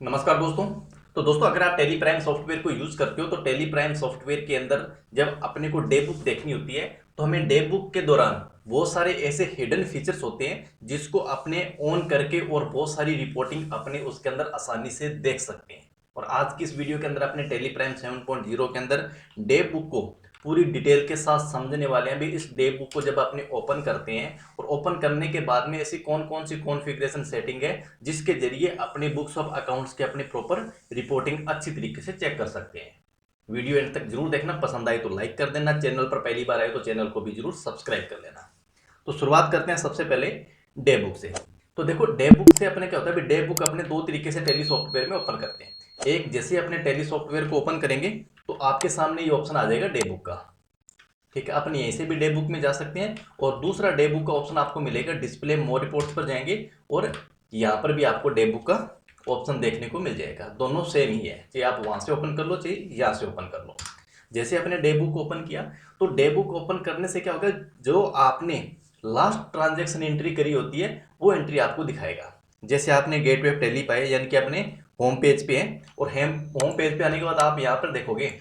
नमस्कार दोस्तों। तो दोस्तों, अगर आप टेली प्राइम सॉफ्टवेयर को यूज करते हो तो टेली प्राइम सॉफ्टवेयर के अंदर जब अपने को डे बुक देखनी होती है तो हमें डे बुक के दौरान बहुत सारे ऐसे हिडन फीचर्स होते हैं जिसको अपने ऑन करके और बहुत सारी रिपोर्टिंग अपने उसके अंदर आसानी से देख सकते हैं। और आज की इस वीडियो के अंदर अपने टेली प्राइम 7.0 के अंदर डे बुक को पूरी डिटेल के साथ समझने वाले हैं। भी इस डे बुक को जब अपने ओपन करते हैं और ओपन करने के बाद में ऐसी कौन कौन सी कॉन्फ़िगरेशन सेटिंग है जिसके जरिए अपने बुक्स ऑफ अकाउंट्स के अपने प्रॉपर रिपोर्टिंग अच्छी तरीके से चेक कर सकते हैं। वीडियो एंड तक जरूर देखना, पसंद आए तो लाइक कर देना, चैनल पर पहली बार आए तो चैनल को भी जरूर सब्सक्राइब कर लेना। तो शुरुआत करते हैं सबसे पहले डे बुक से। तो देखो, डे बुक से अपने क्या होता है, डे बुक अपने दो तरीके से टेली सॉफ्टवेयर में ओपन करते हैं। एक, जैसे अपने टेली सॉफ्टवेयर को ओपन करेंगे तो आपके सामने ये ऑप्शन आ जाएगा डे बुक का। ठीक है, अपन यहीं से भी डे बुक में जा सकते हैं। और दूसरा डे बुक का ऑप्शन आपको मिलेगा, डिस्प्ले मोर रिपोर्ट्स पर जाएंगे और यहाँ पर भी आपको डे बुक का ऑप्शन देखने को मिल जाएगा। दोनों सेम ही है, चाहे आप वहां से ओपन कर लो चाहे यहाँ से ओपन कर लो। जैसे आपने डे बुक ओपन किया तो डे बुक ओपन करने से क्या होगा, जो आपने लास्ट ट्रांजेक्शन एंट्री करी होती है वो एंट्री आपको दिखाएगा। जैसे आपने गेटवे ऑफ टेली पाए, यानी कि अपने होम पेज पे है, और होम पेज पे आने के बाद आप यहाँ पर देखोगे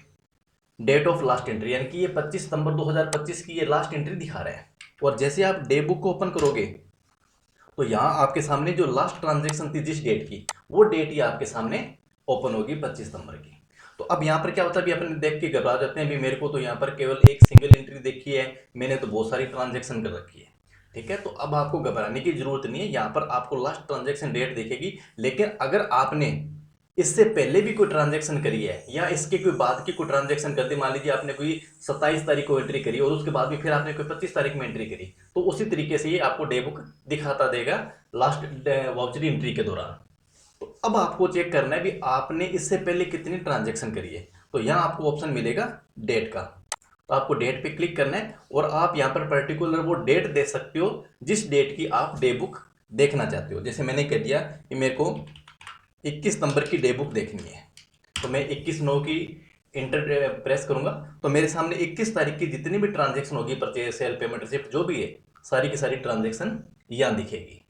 डेट ऑफ लास्ट एंट्री, यानी कि ये 25 सितंबर 2025 की ये लास्ट एंट्री दिखा रहा है। और जैसे आप डे बुक को ओपन करोगे तो यहाँ आपके सामने जो लास्ट ट्रांजेक्शन थी जिस डेट की, वो डेट ही आपके सामने ओपन होगी 25 सितंबर की। तो अब यहाँ पर क्या होता है, अभी अपने देख के घबरा जाते हैं, अभी मेरे को तो यहाँ पर केवल एक सिंगल एंट्री देखी है, मैंने तो बहुत सारी ट्रांजेक्शन कर रखी है। ठीक है, तो अब आपको घबराने की जरूरत नहीं है, यहाँ पर आपको लास्ट ट्रांजेक्शन डेट दिखेगी। लेकिन अगर आपने इससे पहले भी कोई ट्रांजैक्शन करी है या इसके कोई बाद की कोई ट्रांजैक्शन कर दी, मान लीजिए आपने कोई 27 तारीख को एंट्री करी और उसके बाद भी फिर आपने कोई 25 तारीख में एंट्री करी, तो उसी तरीके से ये आपको डे बुक दिखाता देगा लास्ट वाउचर एंट्री के दौरान। तो अब आपको चेक करना है भी आपने इससे पहले कितनी ट्रांजैक्शन करी है। तो यहाँ आपको ऑप्शन मिलेगा डेट का, तो आपको डेट पे क्लिक करना है और आप यहाँ पर पर्टिकुलर वो डेट दे सकते हो जिस डेट की आप डे बुक देखना चाहते हो। जैसे मैंने कह दिया कि मेरे को 21 नंबर की डे बुक देखनी है, तो मैं 21/9 की इंटर प्रेस करूंगा तो मेरे सामने 21 तारीख की जितनी भी ट्रांजैक्शन होगी, परचेज सेल पेमेंट रिसिप्ट जो भी है, सारी की सारी ट्रांजैक्शन यहाँ दिखेगी।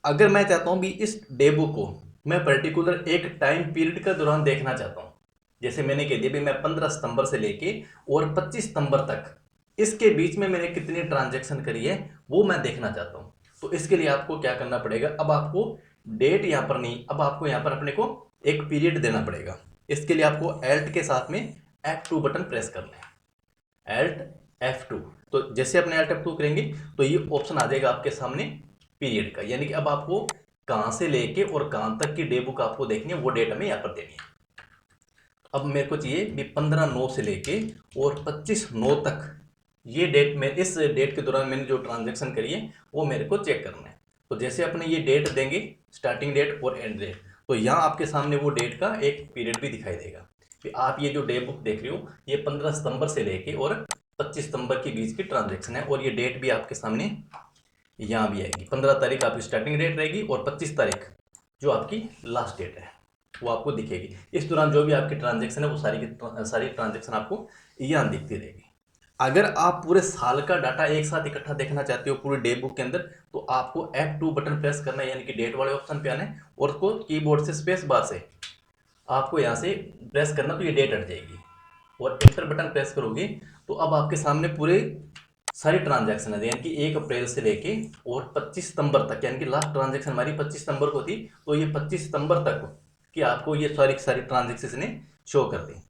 अगर मैं चाहता हूँ भी इस डे बुक को मैं पर्टिकुलर एक टाइम पीरियड के दौरान देखना चाहता हूँ, जैसे मैंने कह दिया भी मैं 15 सितंबर से लेके और 25 सितंबर तक इसके बीच में मैंने कितनी ट्रांजैक्शन करी है वो मैं देखना चाहता हूँ। तो इसके लिए आपको क्या करना पड़ेगा, अब आपको डेट यहाँ पर नहीं, अब आपको यहाँ पर अपने को एक पीरियड देना पड़ेगा। इसके लिए आपको एल्ट के साथ में F2 बटन प्रेस करना है, एल्ट F2। तो जैसे अपने एल्ट F2 करेंगे तो ये ऑप्शन आ जाएगा आपके सामने पीरियड का, यानी कि अब आपको कहाँ से लेके और कहाँ तक की डे बुक आपको देखनी है वो डेट हमें यहाँ पर देनी है। अब मेरे को चाहिए भी 15/9 से लेके और 25/9 तक ये डेट में, इस डेट के दौरान मैंने जो ट्रांजैक्शन करी है वो मेरे को चेक करना है। तो जैसे अपने ये डेट देंगे, स्टार्टिंग डेट और एंड डेट, तो यहाँ आपके सामने वो डेट का एक पीरियड भी दिखाई देगा कि आप ये जो डे बुक देख रहे हो ये 15 सितंबर से लेके और 25 सितंबर के बीच की ट्रांजैक्शन है। और ये डेट भी आपके सामने यहाँ भी आएगी, 15 तारीख आपकी स्टार्टिंग डेट रहेगी और 25 तारीख जो आपकी लास्ट डेट है वो आपको दिखेगी। इस दौरान जो भी आपकी ट्रांजैक्शन है वो सारी की सारी ट्रांजैक्शन आपको यहाँ दिखती रहेगी। अगर आप पूरे साल का डाटा एक साथ इकट्ठा देखना चाहते हो पूरे डे बुक के अंदर, तो आपको F2 बटन प्रेस करना है, यानी कि डेट वाले ऑप्शन पे आना है और उसको कीबोर्ड से स्पेस बार से आपको यहाँ से प्रेस करना, तो ये डेट हट जाएगी। और एंटर बटन प्रेस करोगे तो अब आपके सामने पूरे सारी ट्रांजैक्शन है, यानी कि 1 अप्रैल से लेके और 25 सितंबर तक, यानी कि लास्ट ट्रांजैक्शन हमारी 25 सितंबर को थी, तो ये 25 सितंबर तक कि आपको ये सारी सारी ट्रांजैक्शन ने शो कर दी।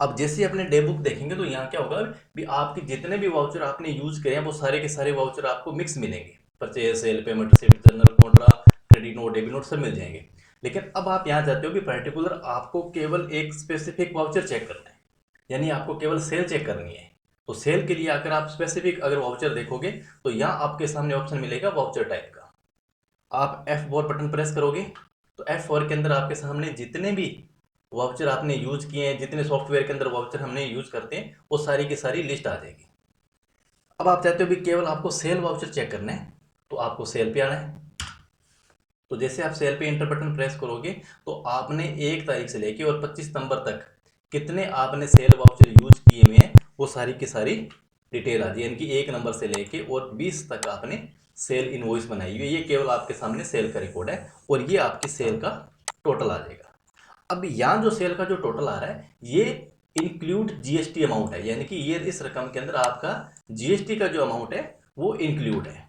अब जैसे अपने डे बुक देखेंगे तो यहाँ क्या होगा भी आपके जितने भी वाउचर आपने यूज करे हैं वो सारे के सारे वाउचर आपको मिक्स मिलेंगे, purchase sale payment receipt general Contra credit note debit note सब मिल जाएंगे। लेकिन अब आप यहाँ चाहते हो कि पर्टिकुलर आपको केवल एक स्पेसिफिक वाउचर चेक करना है, यानी आपको केवल सेल चेक करनी है। तो सेल के लिए अगर आप स्पेसिफिक अगर वाउचर देखोगे तो यहाँ आपके सामने ऑप्शन मिलेगा वाउचर टाइप का। आप F4 बटन प्रेस करोगे तो F4 के अंदर आपके सामने जितने भी वाउचर आपने यूज किए हैं, जितने सॉफ्टवेयर के अंदर वाउचर हमने यूज करते हैं वो सारी की सारी लिस्ट आ जाएगी। अब आप चाहते हो भी केवल आपको सेल वाउचर चेक करना है, तो आपको सेल पे आना है। तो जैसे आप सेल पे इंटर बटन प्रेस करोगे तो आपने 1 तारीख से लेके और 25 सितंबर तक कितने आपने सेल वाउचर यूज किए हुए हैं वो सारी की सारी डिटेल आ जाए, यानी कि 1 नंबर से लेके और 20 तक आपने सेल इनवॉइस बनाई हुई है। ये केवल आपके सामने सेल का रिकॉर्ड है और ये आपकी सेल का टोटल आ जाएगा। अब यहाँ जो सेल का जो टोटल आ रहा है ये इंक्लूड जीएसटी अमाउंट है, यानी कि ये इस रकम के अंदर आपका जीएसटी का जो अमाउंट है वो इंक्लूड है।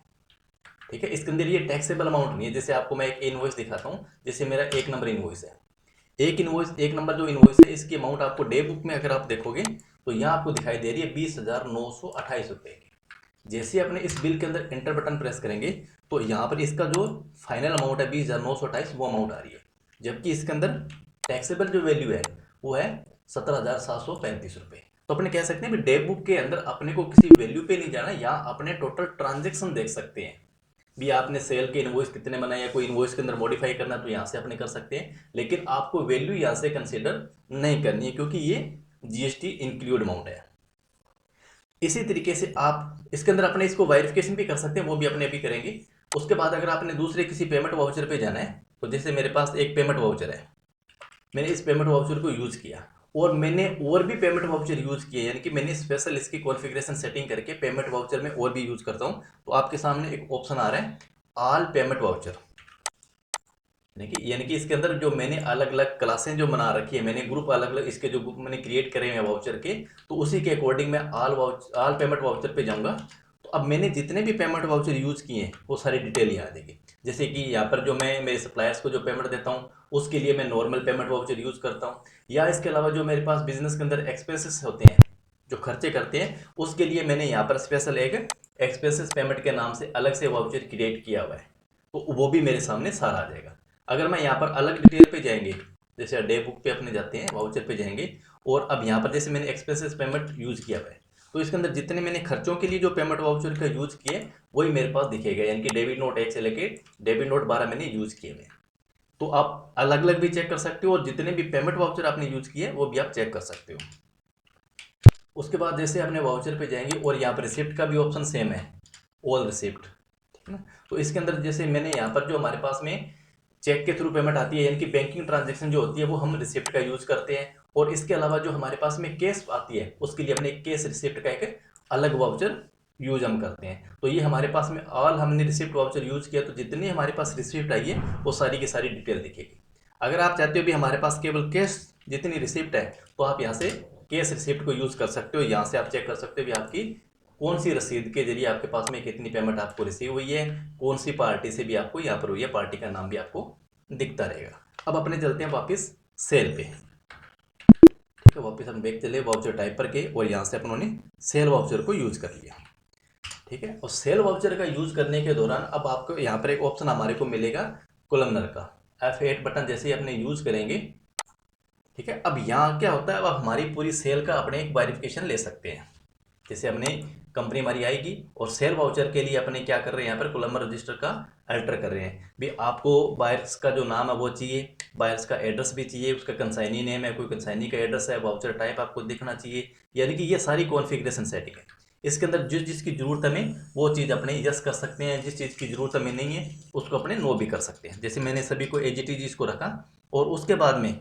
ठीक है, इसके अंदर ये टैक्सेबल अमाउंट नहीं है। जैसे आपको मैं एक इनवॉइस दिखाता हूँ, जैसे मेरा 1 नंबर इनवॉइस है, एक नंबर जो इनवॉइस है इसकी अमाउंट आपको डे बुक में अगर आप देखोगे तो यहाँ आपको दिखाई दे रही है 20,928 रुपये की। जैसे ही अपने इस बिल के अंदर एंटर बटन प्रेस करेंगे तो यहाँ पर इसका जो फाइनल अमाउंट है 20,928 वो अमाउंट आ रही है, जबकि इसके अंदर टैक्सेबल जो वैल्यू है वो है 17,735 रुपये। तो अपने कह सकते हैं कि डे बुक के अंदर अपने को किसी वैल्यू पे नहीं जाना, या अपने टोटल ट्रांजेक्शन देख सकते हैं भी आपने सेल के इनवॉइस कितने बनाए, या कोई इनवॉइस के अंदर मॉडिफाई करना तो यहाँ से अपने कर सकते हैं, लेकिन आपको वैल्यू यहाँ से कंसीडर नहीं करनी है क्योंकि ये जीएसटी इंक्लूड अमाउंट है। इसी तरीके से आप इसके अंदर अपने इसको वेरिफिकेशन भी कर सकते हैं, वो भी अपने अभी करेंगे। उसके बाद अगर आपने दूसरे किसी पेमेंट वाउचर पे जाना है तो जैसे मेरे पास एक पेमेंट वाउचर है, मैंने इस पेमेंट वाउचर को यूज़ किया और मैंने और भी पेमेंट वाउचर यूज़ किए, यानी कि मैंने स्पेशल इसकी कॉन्फ़िगरेशन सेटिंग करके पेमेंट वाउचर में और भी यूज़ करता हूँ। तो आपके सामने एक ऑप्शन आ रहा है ऑल पेमेंट वाउचर, यानी कि इसके अंदर जो मैंने अलग अलग क्लासें जो बना रखी है, मैंने ग्रुप अलग अलग इसके जो ग्रुप मैंने क्रिएट करे हैं वाउचर के, तो उसी के अकॉर्डिंग मैं ऑल पेमेंट वाउचर पे जाऊँगा। तो अब मैंने जितने भी पेमेंट वाउचर यूज़ किए हैं वो सारी डिटेल यहाँ आ जाएगी। जैसे कि यहाँ पर जो मैं मेरे सप्लायर्स को जो पेमेंट देता हूँ उसके लिए मैं नॉर्मल पेमेंट वाउचर यूज़ करता हूँ, या इसके अलावा जो मेरे पास बिजनेस के अंदर एक्सपेंसेस होते हैं, जो खर्चे करते हैं, उसके लिए मैंने यहाँ पर स्पेशल एक एक्सपेंसेस पेमेंट के नाम से अलग से वाउचर क्रिएट किया हुआ है, तो वो भी मेरे सामने सारा आ जाएगा। अगर मैं यहाँ पर अलग डिटेल पे जाएंगे, जैसे डे बुक पे अपने जाते हैं वाउचर पे जाएंगे, और अब यहाँ पर जैसे मैंने एक्सपेंसेस पेमेंट यूज़ किया हुआ है, तो इसके अंदर जितने मैंने खर्चों के लिए जो पेमेंट वाउचर का यूज़ किए वही मेरे पास दिखेगा, यानी कि डेबिट नोट 1 से लेके डेबिट नोट 12 मैंने यूज़ किए हुए। तो आप अलग अलग भी चेक कर सकते हो और जितने भी पेमेंट वाउचर आपने यूज़ किए वो भी आप चेक कर सकते हो। उसके बाद जैसे अपने वाउचर पे जाएंगे और यहाँ पर रिसिप्ट का भी ऑप्शन सेम है, ऑल रिसिप्ट, ठीक है ना। तो इसके अंदर जैसे मैंने यहाँ पर जो हमारे पास में चेक के थ्रू पेमेंट आती है, यानी कि बैंकिंग ट्रांजैक्शन जो होती है वो हम रिसिप्ट का यूज़ करते हैं, और इसके अलावा जो हमारे पास में कैश आती है उसके लिए हमने कैश रिसिप्ट का एक अलग वाउचर यूज हम करते हैं। तो ये हमारे पास में ऑल हमने रिसिप्ट वाउचर यूज़ किया, तो जितनी हमारे पास रिसिप्ट आई है वो सारी की सारी डिटेल दिखेगी। अगर आप चाहते हो भी हमारे पास केवल कैश जितनी रिसिप्ट है तो आप यहाँ से कैश रिसिप्ट को यूज़ कर सकते हो। यहाँ से आप चेक कर सकते हो कि आपकी कौन सी रसीद के जरिए आपके पास में कितनी पेमेंट आपको रिसीव हुई है, कौन सी पार्टी से भी आपको यहाँ पर हुई है, पार्टी का नाम भी आपको दिखता रहेगा। अब अपने चलते हैं वापस सेल पे, ठीक है। वापस हम बैक चले वाउचर टाइप पर के, और यहाँ से अपनों सेल वाउचर को यूज़ कर लिया, ठीक है। और सेल वाउचर का यूज़ करने के दौरान अब आपको यहाँ पर एक ऑप्शन हमारे को मिलेगा कोलमनर का, F8 बटन जैसे ही अपने यूज़ करेंगे, ठीक है। अब यहाँ क्या होता है, अब हमारी पूरी सेल का अपने एक वेरिफिकेशन ले सकते हैं। जैसे अपने कंपनी हमारी आएगी और सेल वाउचर के लिए अपने क्या कर रहे हैं, यहाँ पर कोलमनर रजिस्टर का अल्टर कर रहे हैं भी। आपको बायर्स का जो नाम है वो चाहिए, बायर्स का एड्रेस भी चाहिए, उसका कंसाइनी नेम है, कोई कंसाइनी का एड्रेस है, वाउचर टाइप आपको दिखना चाहिए, यानी कि ये सारी कॉन्फ़िगरेशन सेटिंग है। इसके अंदर जिस जिसकी ज़रूरत हमें वो चीज़ अपने यस कर सकते हैं, जिस चीज़ की ज़रूरत हमें नहीं है उसको अपने नो भी कर सकते हैं। जैसे मैंने सभी को AGTG इसको रखा, और उसके बाद में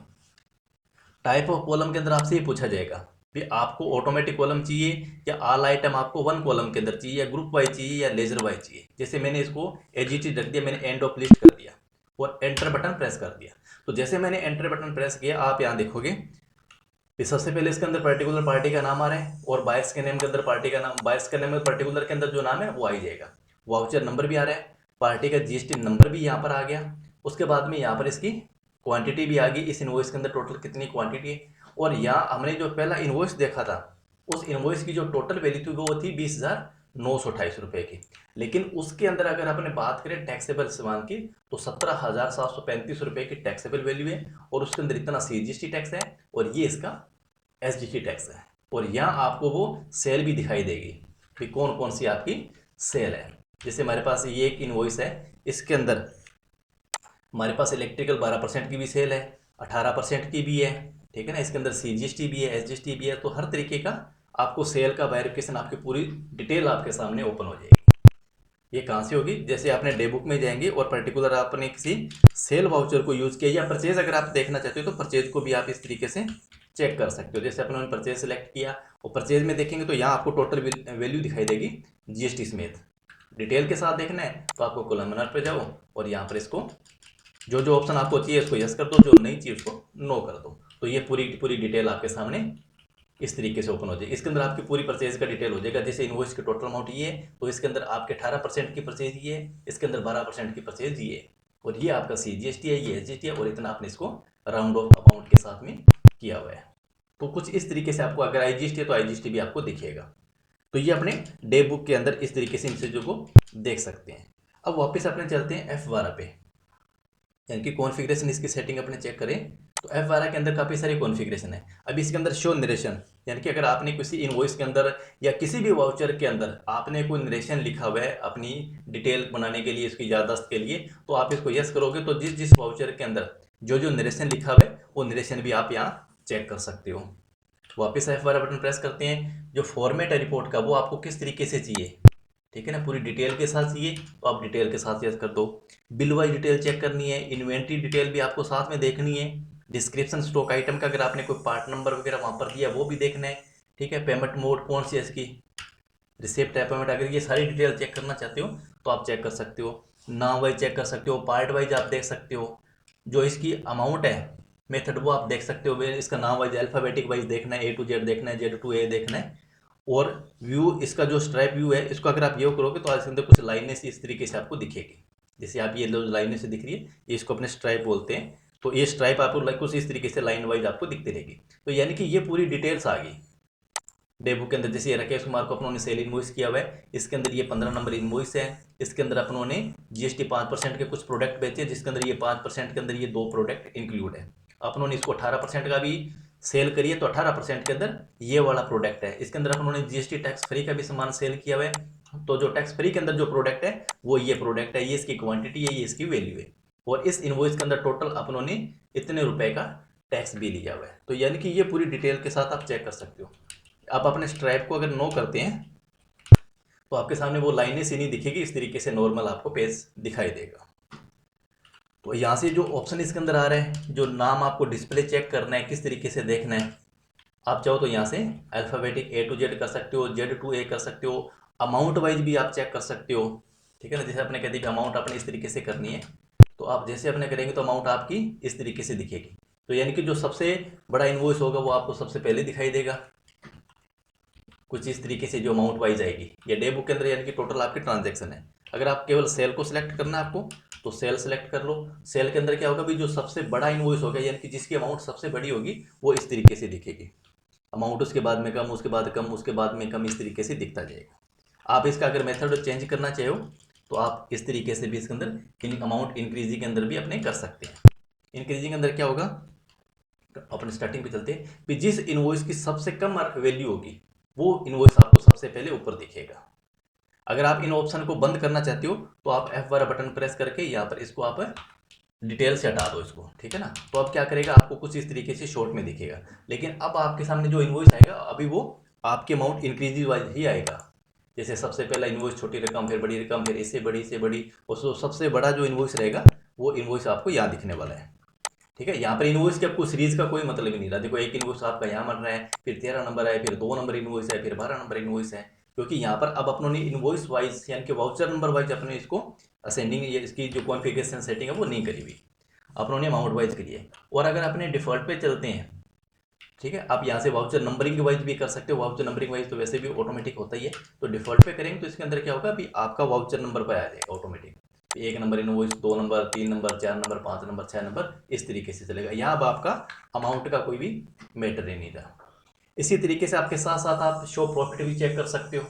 टाइप ऑफ कॉलम के अंदर आपसे ये पूछा जाएगा कि आपको ऑटोमेटिक कॉलम चाहिए या ऑल आइटम आपको वन कॉलम के अंदर चाहिए, या ग्रुप वाइज चाहिए, या लेजर वाइज चाहिए। जैसे मैंने इसको AGT रख दिया, मैंने एंड ऑफ लिस्ट कर दिया और एंटर बटन प्रेस कर दिया। तो जैसे मैंने एंटर बटन प्रेस किया, आप यहाँ देखोगे कि सबसे पहले इसके अंदर पर्टिकुलर पार्टी का नाम आ रहा है, और बायर्स के नेम के अंदर पार्टी का नाम, बायर्स के नेम में पर्टिकुलर के अंदर जो नाम है वो आ ही जाएगा। वाउचर नंबर भी आ रहा है, पार्टी का GST नंबर भी यहाँ पर आ गया। उसके बाद में यहाँ पर इसकी क्वांटिटी भी आ गई, इस इनवॉइस के अंदर टोटल कितनी क्वांटिटी है। और यहाँ हमने जो पहला इनवॉइस देखा था उस इनवॉइस की जो टोटल वैल्यू थी वो थी 20,928 रुपये की, लेकिन उसके अंदर अगर अपने बात करें टैक्सेबल सामान की तो 17,735 रुपये की टैक्सेबल वैल्यू है, और उसके अंदर इतना CGST टैक्स है और ये इसका SGT टैक्स है। और यहाँ आपको वो सेल भी दिखाई देगी कि कौन कौन सी आपकी सेल है। जैसे हमारे पास ये एक इनवॉइस है, इसके अंदर हमारे पास इलेक्ट्रिकल 12% की भी सेल है, 18% की भी है, ठीक है ना। इसके अंदर CGST भी है, SGST भी है, तो हर तरीके का आपको सेल का वेरिफिकेशन आपकी पूरी डिटेल आपके सामने ओपन हो जाएगी। ये कहाँ से होगी, जैसे आपने डे बुक में जाएंगे और पर्टिकुलर आपने किसी सेल वाउचर को यूज़ किया, या परचेज अगर आप देखना चाहते हो तो परचेज को भी आप इस तरीके से चेक कर सकते हो। जैसे अपने परचेज सेलेक्ट किया और परचेज में देखेंगे तो यहाँ आपको टोटल वैल्यू दिखाई देगी GST समेत। डिटेल के साथ देखना है तो आपको कोलमनर पे जाओ और यहाँ पर इसको जो जो ऑप्शन आपको चाहिए उसको यस कर दो, जो नहीं चाहिए उसको नो कर दो। तो ये पूरी पूरी डिटेल आपके सामने इस तरीके से ओपन हो जाएगी। इसके अंदर आपकी पूरी परचेज का डिटेल हो जाएगा। जैसे इनवॉइस की टोटल अमाउंट ये है, तो इसके अंदर आपके 18% की परचेज ये है, इसके अंदर 12% की परचेज ये है, और ये आपका CGST है, ये SGST है, और इतना आपने इसको राउंड ऑफ अमाउंट के साथ में किया हुआ है। तो कुछ इस तरीके से आपको, अगर IGST है तो IGST भी आपको दिखेगा। तो ये अपने डे बुक के अंदर इस तरीके से इन चीज़ों को देख सकते हैं। अब वापस अपने चलते हैं F12 पे, यानी कि कॉन्फ़िगरेशन इसकी सेटिंग अपने चेक करें तो F12 के अंदर काफ़ी सारी कॉन्फ़िगरेशन है। अभी इसके अंदर शो नरेशन, यानी कि अगर आपने किसी इनवॉइस के अंदर या किसी भी वाउचर के अंदर आपने कोई नरेशन लिखा हुआ है अपनी डिटेल बनाने के लिए, इसकी याददाश्त के लिए, तो आप इसको यस करोगे तो जिस जिस वाउचर के अंदर जो जो नरेशन लिखा हुआ है वो नरेशन भी आप यहाँ चेक कर सकते हो। वापस F12 बटन प्रेस करते हैं। जो फॉर्मेट है रिपोर्ट का वो आपको किस तरीके से चाहिए, ठीक है ना, पूरी डिटेल के साथ चाहिए तो आप डिटेल के साथ यस कर दो। बिल वाइज डिटेल चेक करनी है, इन्वेंट्री डिटेल भी आपको साथ में देखनी है, डिस्क्रिप्शन स्टॉक आइटम का अगर आपने कोई पार्ट नंबर वगैरह वहाँ पर दिया वो भी देखना है, ठीक है। पेमेंट मोड कौन सी है इसकी, रिसिप्ट है, पेमेंट, अगर ये सारी डिटेल चेक करना चाहते हो तो आप चेक कर सकते हो। नाम वाइज चेक कर सकते हो, पार्ट वाइज आप देख सकते हो। जो इसकी अमाउंट है मेथड वो आप देख सकते हो, इसका नाम वाइज अल्फ़ाबेटिक वाइज देखना है, A to Z देखना है, Z to A देखना है। और व्यू, इसका जो स्ट्राइप व्यू है इसको अगर आप ये करोगे तो इसके अंदर कुछ लाइनें इस तरीके से आपको दिखेगी। जैसे आप ये लाइनें से दिख रही है, ये इसको अपने स्ट्राइप बोलते हैं। तो ये स्ट्राइप आपको कुछ इस तरीके से लाइन वाइज आपको दिखती रहेगी। तो यानी कि ये पूरी डिटेल्स आ गई डे बुक के अंदर। जैसे ये राकेश कुमार को अपनों ने सेल इनवॉइस किया हुआ है, इसके अंदर ये 15 नंबर इनवॉइस है। इसके अंदर अपनों ने GST 5% के कुछ प्रोडक्ट बेचे, जिसके अंदर ये 5% के अंदर ये 2 प्रोडक्ट इंक्लूड है। अपनों ने इसको 18% का भी सेल करिए तो 18% के अंदर ये वाला प्रोडक्ट है। इसके अंदर अपनों ने GST टैक्स फ्री का भी सामान सेल किया हुआ है। तो जो टैक्स फ्री के अंदर जो प्रोडक्ट है वो ये प्रोडक्ट है, ये इसकी क्वांटिटी है, ये इसकी वैल्यू है। और इस इनवॉइस के अंदर टोटल अपनों ने इतने रुपए का टैक्स भी लिया हुआ है। तो यानी कि ये पूरी डिटेल के साथ आप चेक कर सकते हो। आप अपने स्ट्राइप को अगर नो करते हैं तो आपके सामने वो लाइनें सी नहीं दिखेगी, इस तरीके से नॉर्मल आपको पेज दिखाई देगा। तो यहाँ से जो ऑप्शन इसके अंदर आ रहा है, जो नाम आपको डिस्प्ले चेक करना है, किस तरीके से देखना है, आप चाहो तो यहाँ से अल्फ़ाबेटिक A to Z कर सकते हो, Z to A कर सकते हो, अमाउंट वाइज भी आप चेक कर सकते हो, ठीक है ना। जैसे आपने कहते हैं कि अमाउंट आपने इस तरीके से करनी है, तो आप जैसे अपने करेंगे तो अमाउंट आपकी इस तरीके से दिखेगी। तो यानी कि जो सबसे बड़ा इनवॉइस होगा वो आपको सबसे पहले दिखाई देगा, कुछ इस तरीके से जो अमाउंट वाइज आएगी। ये डे बुक के अंदर यानी कि टोटल आपकी ट्रांजैक्शन है। अगर आप केवल सेल को सिलेक्ट करना है आपको तो सेल सेलेक्ट कर लो। सेल के अंदर क्या होगा भी, जो सबसे बड़ा इनवॉइस होगा यानी कि जिसकी अमाउंट सबसे बड़ी होगी वो इस तरीके से दिखेगी। अमाउंट उसके बाद में कम, उसके बाद कम, उसके बाद में कम, इस तरीके से दिखता जाएगा। आप इसका अगर मेथड चेंज करना चाहो तो आप इस तरीके से भी इसके अंदर इन अमाउंट इंक्रीजिंग के अंदर भी अपने कर सकते हैं। इंक्रीजिंग के अंदर क्या होगा, अपने स्टार्टिंग पे चलते हैं कि जिस इनवॉइस की सबसे कम वैल्यू होगी वो इनवॉइस आपको सबसे पहले ऊपर दिखेगा। अगर आप इन ऑप्शन को बंद करना चाहते हो तो आप F12 बटन प्रेस करके यहाँ पर इसको आप डिटेल से हटा दो इसको, ठीक है ना। तो अब क्या करेगा, आपको कुछ इस तरीके से शॉर्ट में दिखेगा। लेकिन अब आपके सामने जो इनवॉइस आएगा अभी वो आपके अमाउंट इंक्रीज वाइज ही आएगा। जैसे सबसे पहला इनवॉइस छोटी रकम, फिर बड़ी रकम, फिर इससे बड़ी से बड़ी, और सबसे बड़ा जो इनवॉइस रहेगा वो इनवॉइस आपको यहाँ दिखने वाला है, ठीक है। यहाँ पर इनवॉइस के आपको सीरीज का कोई मतलब ही नहीं रहा। देखो एक इनवॉइस आपका यहाँ बन रहा है, फिर 13 नंबर है, फिर 2 नंबर इनवॉइस है, फिर 12 नंबर इनवॉइस है, क्योंकि यहाँ पर अब अपनों ने इनवॉइस वाइज यानी कि वाउचर नंबर वाइज अपने इसको असेंडिंग, ये इसकी जो कॉन्फ़िगरेशन सेटिंग है वो नहीं करी हुई, अपनों ने अमाउंट वाइज करी है। और अगर अपने डिफ़ॉल्ट पे चलते हैं, ठीक है, आप यहाँ से वाउचर नंबरिंग वाइज भी कर सकते हो। वाउचर नंबरिंग वाइज तो वैसे भी ऑटोमेटिक होता ही है। तो डिफ़ॉल्ट पे करेंगे तो इसके अंदर क्या होगा, अभी आपका वाउचर नंबर पर आ जाएगा automatic. 1 number invoice, 2 number, 3 number, 4 number, 5 number, 6 number, इस तरीके से चलेगा। यहाँ अब आपका अमाउंट का कोई भी मैटर ही नहीं रहा। इसी तरीके से आपके साथ साथ आप शो प्रॉफिट भी चेक कर सकते हो।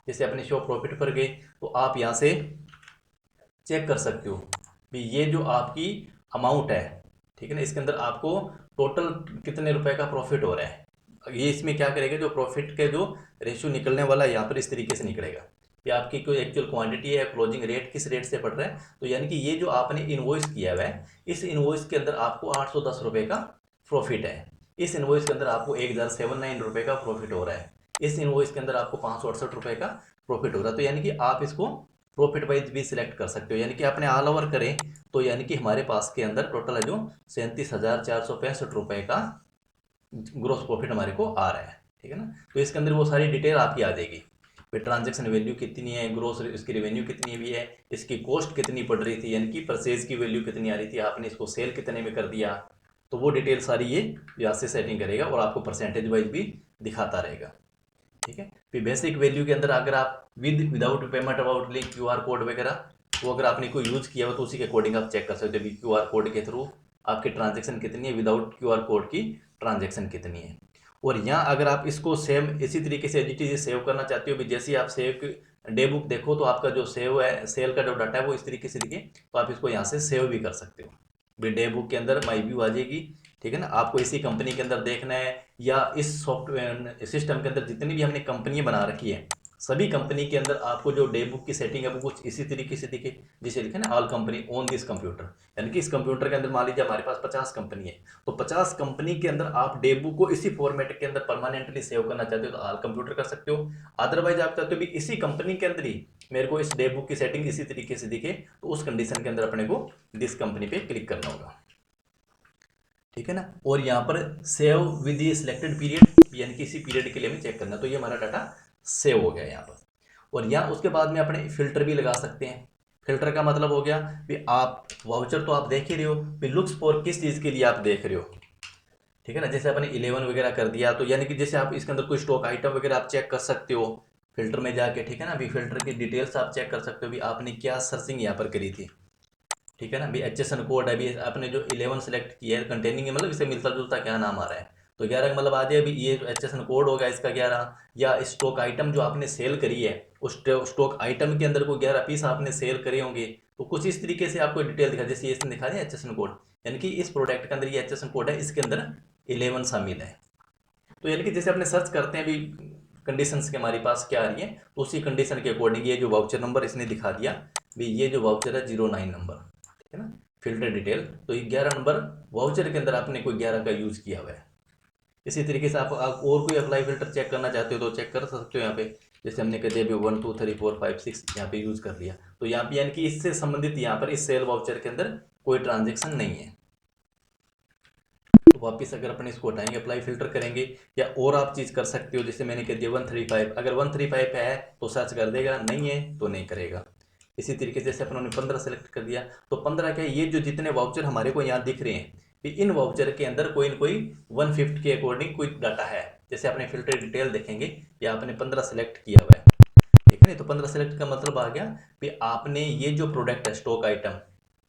जैसे अपने शो प्रॉफिट पर गए तो आप यहाँ से चेक कर सकते हो भी ये जो आपकी अमाउंट है, ठीक है ना, इसके अंदर आपको टोटल कितने रुपए का प्रॉफिट हो रहा है। ये इसमें क्या करेगा, जो प्रॉफिट के जो रेशियो निकलने वाला है यहाँ पर इस तरीके से निकलेगा कि आपकी कोई एक्चुअल क्वांटिटी है, क्लोजिंग रेट किस रेट से पड़ रहा है। तो यानी कि ये जो आपने इनवॉइस किया हुआ है, इस इनवॉइस के अंदर आपको 810 रुपये का प्रॉफिट है। इस इनवॉइस के अंदर आपको 1079 रुपये का प्रॉफिट हो रहा है। इस इनवॉइस के अंदर आपको 568 रुपये का प्रॉफिट हो रहा है। तो यानी कि आप इसको प्रॉफिट वाइज भी सिलेक्ट कर सकते हो। यानी कि आपने ऑल ओवर करें तो यानी कि हमारे पास के अंदर टोटल है जो 37,465 रुपये का ग्रोस प्रॉफिट हमारे को आ रहा है, ठीक है ना। तो इसके अंदर वो सारी डिटेल आपकी आ जाएगी भाई ट्रांजैक्शन वैल्यू कितनी है, ग्रोस इसकी रेवेन्यू कितनी भी है, इसकी कॉस्ट कितनी पड़ रही थी, यानी कि परचेज की वैल्यू कितनी आ रही थी, आपने इसको सेल कितने में कर दिया, तो वो डिटेल सारी ये यहाँ से सेटिंग करेगा और आपको परसेंटेज वाइज भी दिखाता रहेगा। ठीक है, फिर बेसिक वैल्यू के अंदर अगर आप without payment about link QR code वगैरह वो अगर आपने कोई यूज़ किया हो तो उसी के अकॉर्डिंग आप चेक कर सकते हो QR कोड के थ्रू आपकी ट्रांजेक्शन कितनी है, विदाउट QR कोड की ट्रांजेक्शन कितनी है। और यहाँ अगर आप इसको सेम इसी तरीके से एडिटिव सेव करना चाहते हो भी, जैसे आप सेव डे बुक देखो तो आपका जो सेव है सेल का जो डाटा है वो इस तरीके से दिखे, तो आप इसको यहाँ से सेव भी कर सकते हो। भी डे बुक के अंदर माई व्यू आ जाएगी। ठीक है ना, आपको इसी कंपनी के अंदर देखना है या इस सॉफ्टवेयर सिस्टम के अंदर जितनी भी हमने कंपनी बना रखी है सभी कंपनी के अंदर आपको जो डे बुक की सेटिंग है वो कुछ इसी तरीके से दिखे, जिसे लिखे ना all company on this computer, यानी कि इस कंप्यूटर के अंदर मान लीजिए हमारे पास 50 कंपनी है, तो 50 कंपनी के अंदर आप डे बुक को इसी फॉर्मेट के अंदर परमानेंटली सेव करना चाहते हो तो ऑल कंप्यूटर कर सकते हो। अदरवाइज आप चाहते हो भी इसी कंपनी के अंदर ही मेरे को इस डे बुक की सेटिंग इसी तरीके से दिखे, तो उस कंडीशन के अंदर अपने को दिस कंपनी पे क्लिक करना होगा। ठीक है ना, और यहाँ पर save with the selected period, यानी कि इसी पीरियड के लिए हमें चेक करना, तो ये हमारा डाटा सेव हो गया यहाँ पर। और यहाँ उसके बाद में अपने फिल्टर भी लगा सकते हैं। फिल्टर का मतलब हो गया कि आप वाउचर तो आप देख ही रहे हो, भी लुक्स फॉर किस चीज़ के लिए आप देख रहे हो। ठीक है ना, जैसे अपने 11 वगैरह कर दिया तो यानी कि जैसे आप इसके अंदर कोई स्टॉक आइटम वगैरह आप चेक कर सकते हो फिल्टर में जाके। ठीक है ना, अभी फिल्टर की डिटेल्स आप चेक कर सकते हो भी आपने क्या सर्चिंग यहाँ पर करी थी। ठीक है ना, अभी HSN कोड अभी आपने जो 11 सेलेक्ट किया है कंटेनिंग है, मतलब इसे मिलता जुलता क्या नाम आ रहा है, तो 11 का मतलब आ जाए अभी ये HSN कोड होगा इसका 11, या स्टॉक आइटम जो आपने सेल करी है उस स्टॉक आइटम के अंदर कोई 11 पीस आपने सेल करे होंगे, तो कुछ इस तरीके से आपको डिटेल दिखा, जैसे इसने दिखा दिया HSN कोड, यानी कि इस प्रोडक्ट के अंदर ये HSN कोड है, इसके अंदर 11 शामिल है। तो यानी कि जैसे अपने सर्च करते हैं अभी कंडीशंस के हमारे पास क्या आ रही है, तो उसी कंडीशन के अकॉर्डिंग ये जो वाउचर नंबर इसने दिखा दिया भी, ये जो वाउचर है 09 नंबर, ठीक है ना, फिल्टर डिटेल, तो ये 11 नंबर वाउचर के अंदर आपने कोई 11 का यूज़ किया हुआ है। इसी तरीके से आप और कोई अप्लाई फिल्टर चेक करना चाहते हो तो चेक कर सकते हो यहाँ पे, जैसे हमने कह दिया अभी 1 2 3 4 5 6 यहाँ पे यूज़ कर लिया, तो यहाँ पे यानी कि इससे संबंधित यहाँ पर इस सेल वाउचर के अंदर कोई ट्रांजेक्शन नहीं है। तो वापस अगर अपन इसको हटाएंगे अप्लाई फिल्टर करेंगे, या और आप चीज़ कर सकते हो, जैसे मैंने कह दिया 135, अगर 135 है तो सर्च कर देगा, नहीं है तो नहीं करेगा। इसी तरीके से जैसे अपन ने 15 सेलेक्ट कर दिया, तो 15 क्या, ये जो जितने वाउचर हमारे को यहाँ दिख रहे हैं कि इन वाउचर के अंदर कोई न कोई 150 के अकॉर्डिंग कोई डाटा है। जैसे आपने फिल्टर डिटेल देखेंगे या आपने 15 सेलेक्ट किया हुआ है, ठीक है ना, तो 15 सेलेक्ट का मतलब आ गया कि आपने ये जो प्रोडक्ट है स्टॉक आइटम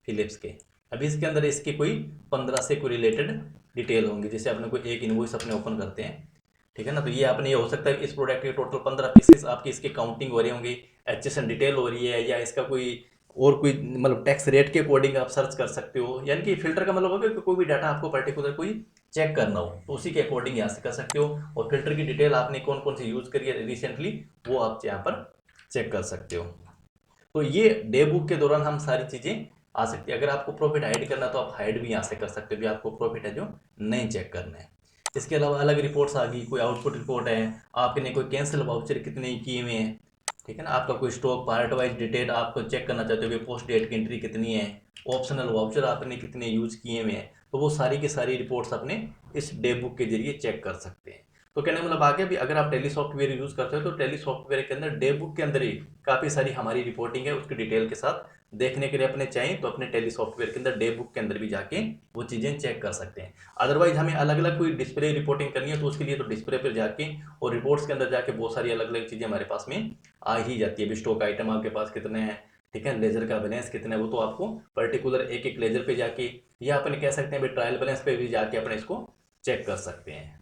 फिलिप्स के, अभी इसके अंदर इसके कोई 15 से कोई रिलेटेड डिटेल होंगी, जैसे अपने कोई एक इनवॉइस अपने ओपन करते हैं, ठीक है ना, तो ये आपने ये हो सकता है इस प्रोडक्ट के टोटल 15 पीसेस आपकी इसकी काउंटिंग हो रही होंगी, HSN डिटेल हो रही है, या इसका कोई और कोई मतलब टैक्स रेट के अकॉर्डिंग आप सर्च कर सकते हो। यानी कि फिल्टर का मतलब होगा कि कोई भी डाटा आपको पर्टिकुलर कोई चेक करना हो तो उसी के अकॉर्डिंग यहाँ से कर सकते हो, और फिल्टर की डिटेल आपने कौन कौन सी यूज़ करी है रिसेंटली वो आप यहाँ पर चेक कर सकते हो। तो ये डे बुक के दौरान हम सारी चीज़ें आ सकती है। अगर आपको प्रॉफिट हाइड करना तो आप हाइड भी यहाँ से कर सकते हो, भी आपको प्रॉफिट है जो नहीं चेक करना है। इसके अलावा अलग रिपोर्ट्स आ गई, कोई आउटपुट रिपोर्ट है, आपने कोई कैंसिल वाउचर कितने किए हुए हैं, ठीक है ना, आपका कोई स्टॉक पार्ट वाइज डिटेल आपको चेक करना चाहते हो कि पोस्ट डेट की एंट्री कितनी है, ऑप्शनल वाउचर आपने कितने यूज़ किए हुए हैं, तो वो सारी की सारी रिपोर्ट्स अपने इस डे बुक के जरिए चेक कर सकते हैं। तो कहने का मतलब आ गया भी अगर आप टेली सॉफ्टवेयर यूज़ करते हो तो टेली सॉफ्टवेयर के अंदर डे बुक के अंदर ही काफ़ी सारी हमारी रिपोर्टिंग है उसकी डिटेल के साथ देखने के लिए अपने चाहिए तो अपने टेली सॉफ्टवेयर के अंदर डे बुक के अंदर भी जाके वो चीज़ें चेक कर सकते हैं। अदरवाइज हमें अलग अलग कोई डिस्प्ले रिपोर्टिंग करनी है तो उसके लिए तो डिस्प्ले पर जाके और रिपोर्ट्स के अंदर जाके बहुत सारी अलग अलग चीज़ें हमारे पास में आ ही जाती है। भी स्टॉक आइटम आपके पास कितने हैं, ठीक है, लेजर का बैलेंस कितना है, वो तो आपको पर्टिकुलर एक एक लेजर पे जाके या अपने कह सकते हैं ट्रायल बैलेंस पे भी जाके अपने इसको चेक कर सकते हैं।